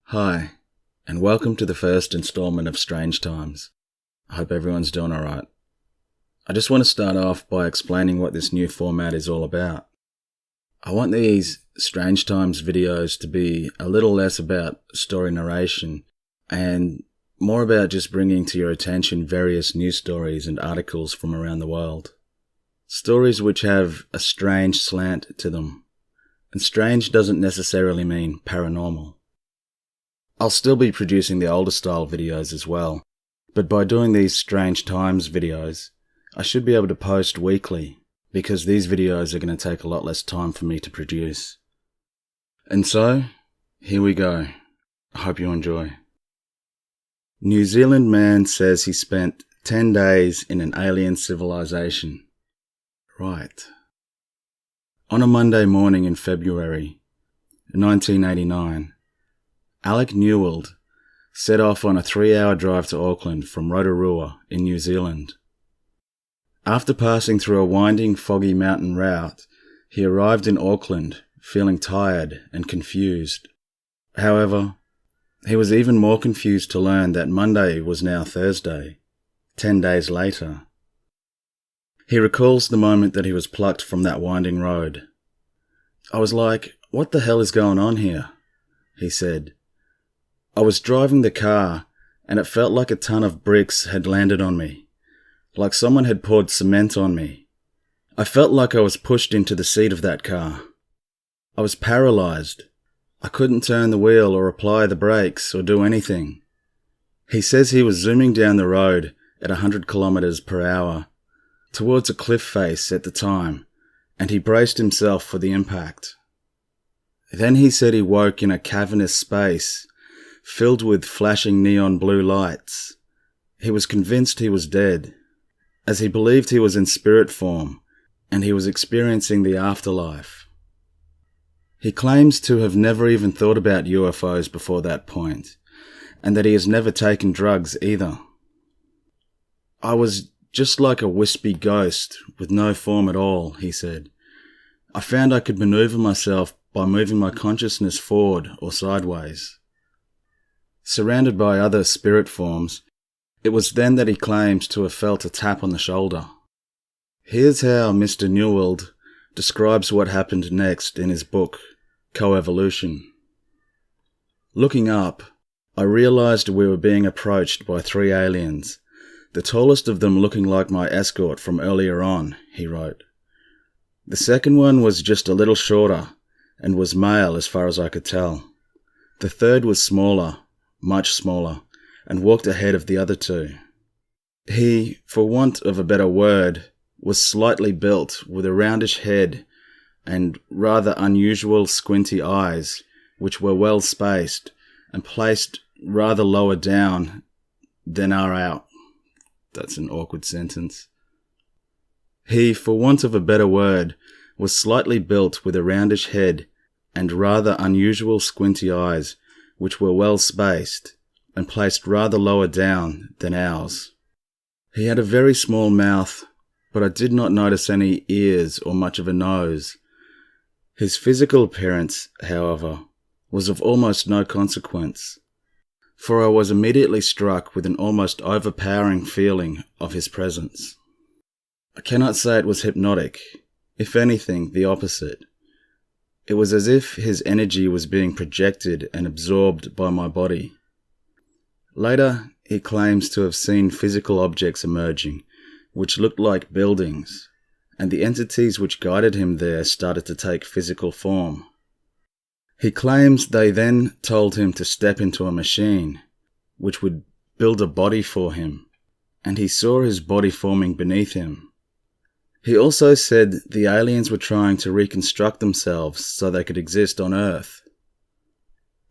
Hi, and welcome to the first installment of Strange Times. I hope everyone's doing alright. I just want to start off by explaining what this new format is all about. I want these Strange Times videos to be a little less about story narration and more about just bringing to your attention various news stories and articles from around the world. Stories which have a strange slant to them. And strange doesn't necessarily mean paranormal. I'll still be producing the older style videos as well, but by doing these Strange Times videos, I should be able to post weekly, because these videos are going to take a lot less time for me to produce. And so, here we go. I hope you enjoy. New Zealand man says he spent 10 days in an alien civilization. Right. On a Monday morning in February 1989, Alec Newald set off on a 3-hour drive to Auckland from Rotorua in New Zealand. After passing through a winding, foggy mountain route, he arrived in Auckland feeling tired and confused. However, he was even more confused to learn that Monday was now Thursday, 10 days later. He recalls the moment that he was plucked from that winding road. "I was like, what the hell is going on here?" he said. "I was driving the car, and it felt like a ton of bricks had landed on me, like someone had poured cement on me. I felt like I was pushed into the seat of that car. I was paralyzed. I couldn't turn the wheel or apply the brakes or do anything." He says he was zooming down the road at 100 kilometers per hour towards a cliff face at the time, and he braced himself for the impact. Then he said he woke in a cavernous space filled with flashing neon blue lights. He was convinced he was dead, as he believed he was in spirit form and he was experiencing the afterlife. He claims to have never even thought about UFOs before that point, and that he has never taken drugs either. "I was just like a wispy ghost with no form at all," he said. "I found I could maneuver myself by moving my consciousness forward or sideways." Surrounded by other spirit forms, it was then that he claims to have felt a tap on the shoulder. Here's how Mr. Newald describes what happened next in his book, Coevolution. "Looking up, I realized we were being approached by 3 aliens, the tallest of them looking like my escort from earlier on," he wrote. "The second one was just a little shorter, and was male as far as I could tell. The third was smaller, much smaller, and walked ahead of the other 2. He, for want of a better word, was slightly built, with a roundish head and rather unusual squinty eyes, which were well spaced and placed rather lower down than are out." That's an awkward sentence. He, for want of a better word, was slightly built with a roundish head and rather unusual squinty eyes, which were well spaced and placed rather lower down than ours. He had a very small mouth, but I did not notice any ears or much of a nose. His physical appearance, however, was of almost no consequence, for I was immediately struck with an almost overpowering feeling of his presence. I cannot say it was hypnotic, if anything, the opposite. It was as if his energy was being projected and absorbed by my body. Later, he claims to have seen physical objects emerging, which looked like buildings, and the entities which guided him there started to take physical form. He claims they then told him to step into a machine, which would build a body for him, and he saw his body forming beneath him. He also said the aliens were trying to reconstruct themselves so they could exist on Earth.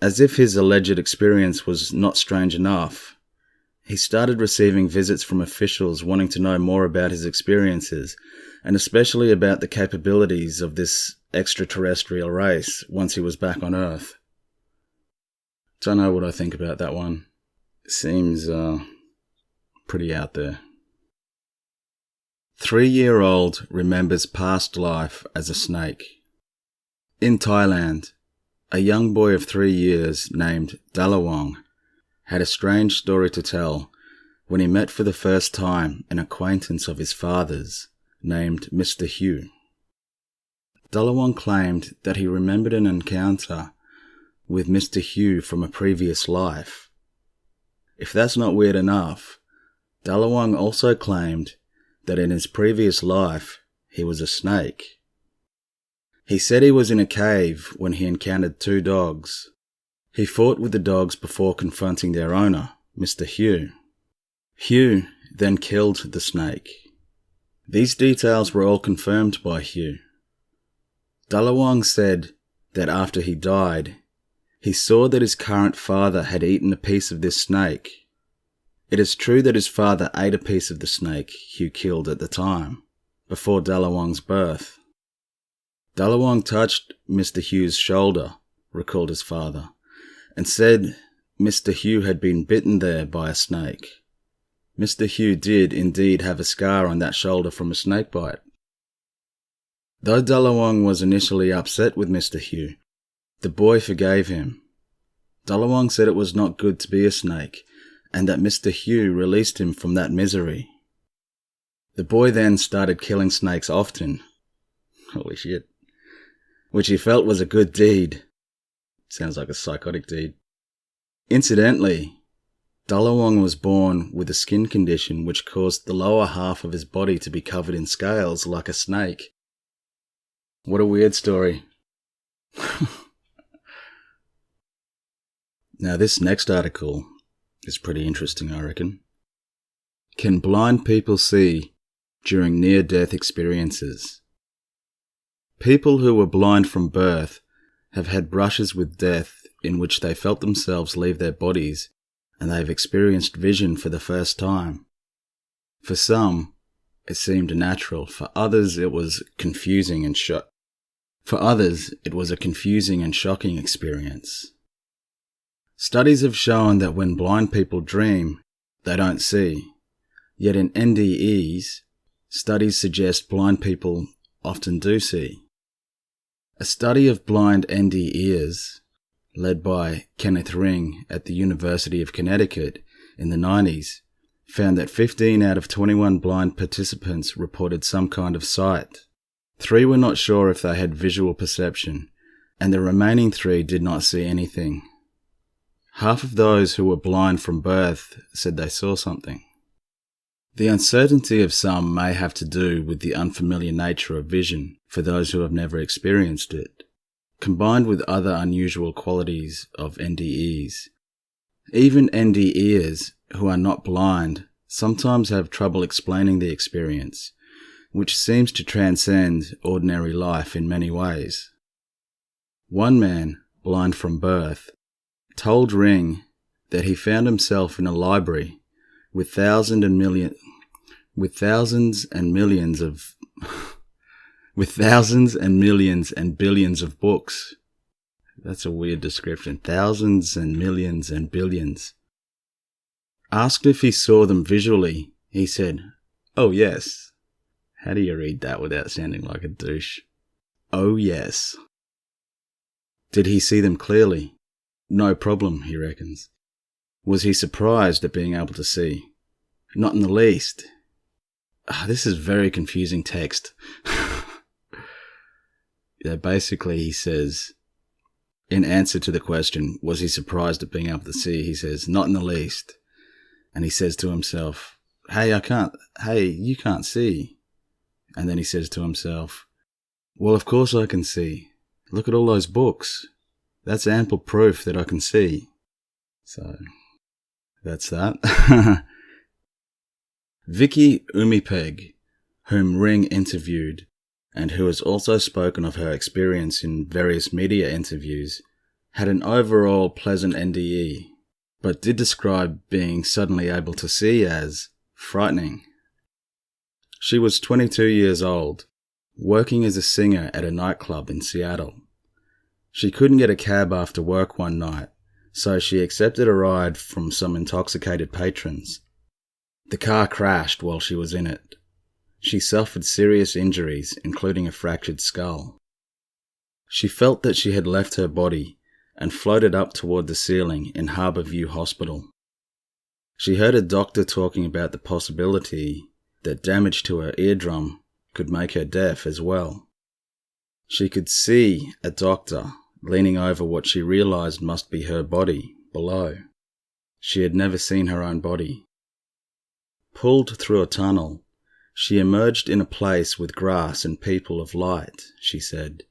As if his alleged experience was not strange enough, he started receiving visits from officials wanting to know more about his experiences, and especially about the capabilities of this extraterrestrial race once he was back on Earth. Don't know what I think about that one. Seems pretty out there. 3-year-old remembers past life as a snake. In Thailand, A young boy of 3 years named Dalawong had a strange story to tell when he met for the first time an acquaintance of his father's named Mr. Hugh. Dalawong claimed that he remembered an encounter with Mr. Hugh from a previous life. If that's not weird enough, Dalawong also claimed that in his previous life he was a snake. He said he was in a cave when he encountered 2 dogs. He fought with the dogs before confronting their owner, Mr. Hugh. Hugh then killed the snake. These details were all confirmed by Hugh. Dalawong said that after he died, he saw that his current father had eaten a piece of this snake. It is true that his father ate a piece of the snake Hugh killed at the time, before Dalawong's birth. Dalawong touched Mr. Hugh's shoulder, recalled his father, and said Mr. Hugh had been bitten there by a snake. Mr. Hugh did indeed have a scar on that shoulder from a snake bite. Though Dalawong was initially upset with Mr. Hugh, the boy forgave him. Dalawong said it was not good to be a snake, and that Mr. Hugh released him from that misery. The boy then started killing snakes often. Holy shit. Which he felt was a good deed. Sounds like a psychotic deed. Incidentally, Dalawong was born with a skin condition which caused the lower half of his body to be covered in scales like a snake. What a weird story. Now this next article is pretty interesting, I reckon. Can blind people see during near-death experiences? People who were blind from birth have had brushes with death in which they felt themselves leave their bodies and they have experienced vision for the first time. For some, it seemed natural. For others, it was a confusing and shocking experience. Studies have shown that when blind people dream, they don't see. Yet in NDEs, studies suggest blind people often do see. A study of blind NDEers, led by Kenneth Ring at the University of Connecticut in the 90s, found that 15 out of 21 blind participants reported some kind of sight. 3 were not sure if they had visual perception, and the remaining 3 did not see anything. Half of those who were blind from birth said they saw something. The uncertainty of some may have to do with the unfamiliar nature of vision for those who have never experienced it, combined with other unusual qualities of NDEs. Even NDEers who are not blind sometimes have trouble explaining the experience, which seems to transcend ordinary life in many ways. One man, blind from birth, told Ring that he found himself in a library with thousands and millions and billions of books. That's a weird description. Thousands and billions. Asked if he saw them visually, he said, "Oh yes." How do you read that without sounding like a douche? Oh yes. Did he see them clearly? No problem, he reckons. Was he surprised at being able to see? Not in the least. This is very confusing text. Basically, he says, in answer to the question, was he surprised at being able to see? He says, not in the least. And he says to himself, hey, you can't see. And then he says to himself, well, of course I can see. Look at all those books. That's ample proof that I can see. So, that's that. Vicky Umipeg, whom Ring interviewed, and who has also spoken of her experience in various media interviews, had an overall pleasant NDE, but did describe being suddenly able to see as frightening. She was 22 years old, working as a singer at a nightclub in Seattle. She couldn't get a cab after work one night, so she accepted a ride from some intoxicated patrons. The car crashed while she was in it. She suffered serious injuries, including a fractured skull. She felt that she had left her body and floated up toward the ceiling in Harbourview Hospital. She heard a doctor talking about the possibility that damage to her eardrum could make her deaf as well. She could see a doctor leaning over what she realized must be her body below. She had never seen her own body. Pulled through a tunnel, she emerged in a place with grass and people of light, she said.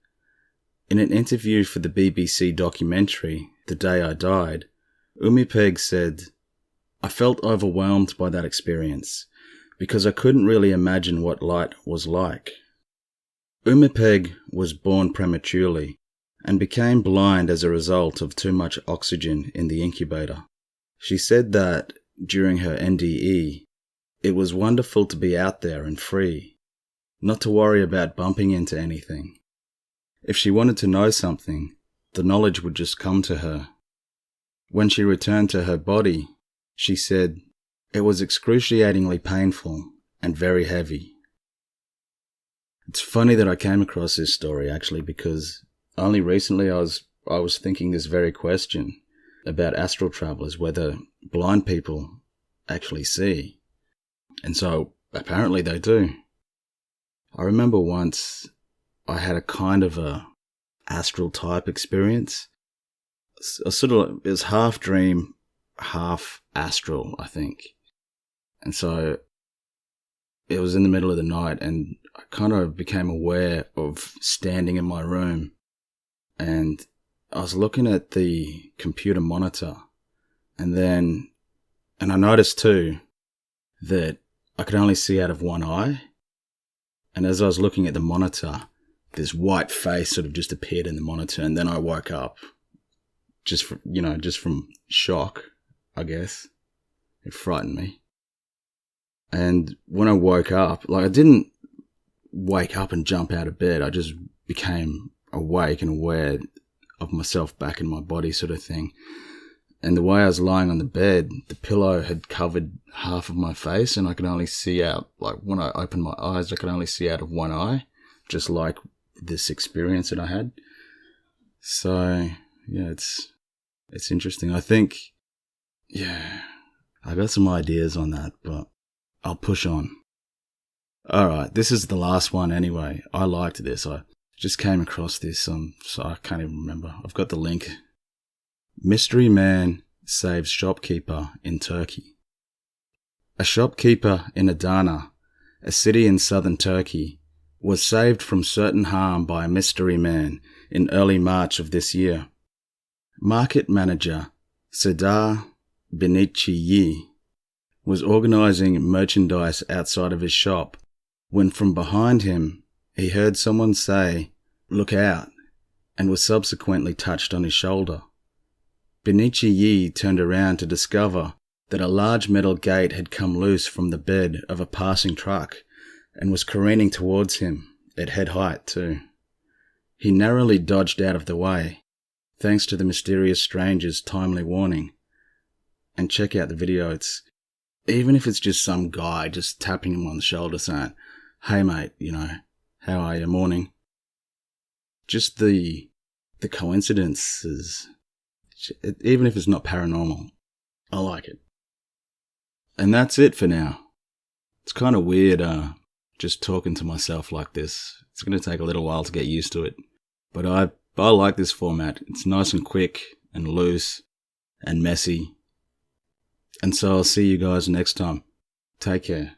In an interview for the BBC documentary, The Day I Died, Umipeg said, "I felt overwhelmed by that experience, because I couldn't really imagine what light was like." Umipeg was born prematurely and became blind as a result of too much oxygen in the incubator. She said that, during her NDE, it was wonderful to be out there and free, not to worry about bumping into anything. If she wanted to know something, the knowledge would just come to her. When she returned to her body, she said, it was excruciatingly painful and very heavy. It's funny that I came across this story actually, because only recently I was thinking this very question about astral travelers, whether blind people actually see. And so apparently they do. I remember once I had a kind of a astral type experience. It was half dream, half astral, I think. And so it was in the middle of the night, and I kind of became aware of standing in my room, and I was looking at the computer monitor, and I noticed too that I could only see out of one eye. And as I was looking at the monitor, this white face sort of just appeared in the monitor, and then I woke up just from shock, I guess. It frightened me. And when I woke up, I didn't wake up and jump out of bed. I just became awake and aware of myself back in my body, sort of thing. And the way I was lying on the bed, the pillow had covered half of my face, and I could only see out, when I opened my eyes, I could only see out of one eye, just like this experience that I had. So, yeah, it's interesting. I think, I got some ideas on that, but I'll push on. Alright, this is the last one anyway. I liked this. I just came across this, so I can't even remember. I've got the link. Mystery man saves shopkeeper in Turkey. A shopkeeper in Adana, a city in southern Turkey, was saved from certain harm by a mystery man in early March of this year. Market manager Sedar Biniciyi was organising merchandise outside of his shop when from behind him he heard someone say, "Look out," and was subsequently touched on his shoulder. Biniciyi turned around to discover that a large metal gate had come loose from the bed of a passing truck and was careening towards him at head height too. He narrowly dodged out of the way, thanks to the mysterious stranger's timely warning. And check out the video. Even if it's just some guy just tapping him on the shoulder saying, "Hey mate, how are you, morning?" Just the coincidences, even if it's not paranormal, I like it. And that's it for now. It's kind of weird just talking to myself like this. It's going to take a little while to get used to it. But I like this format. It's nice and quick and loose and messy. And so I'll see you guys next time. Take care.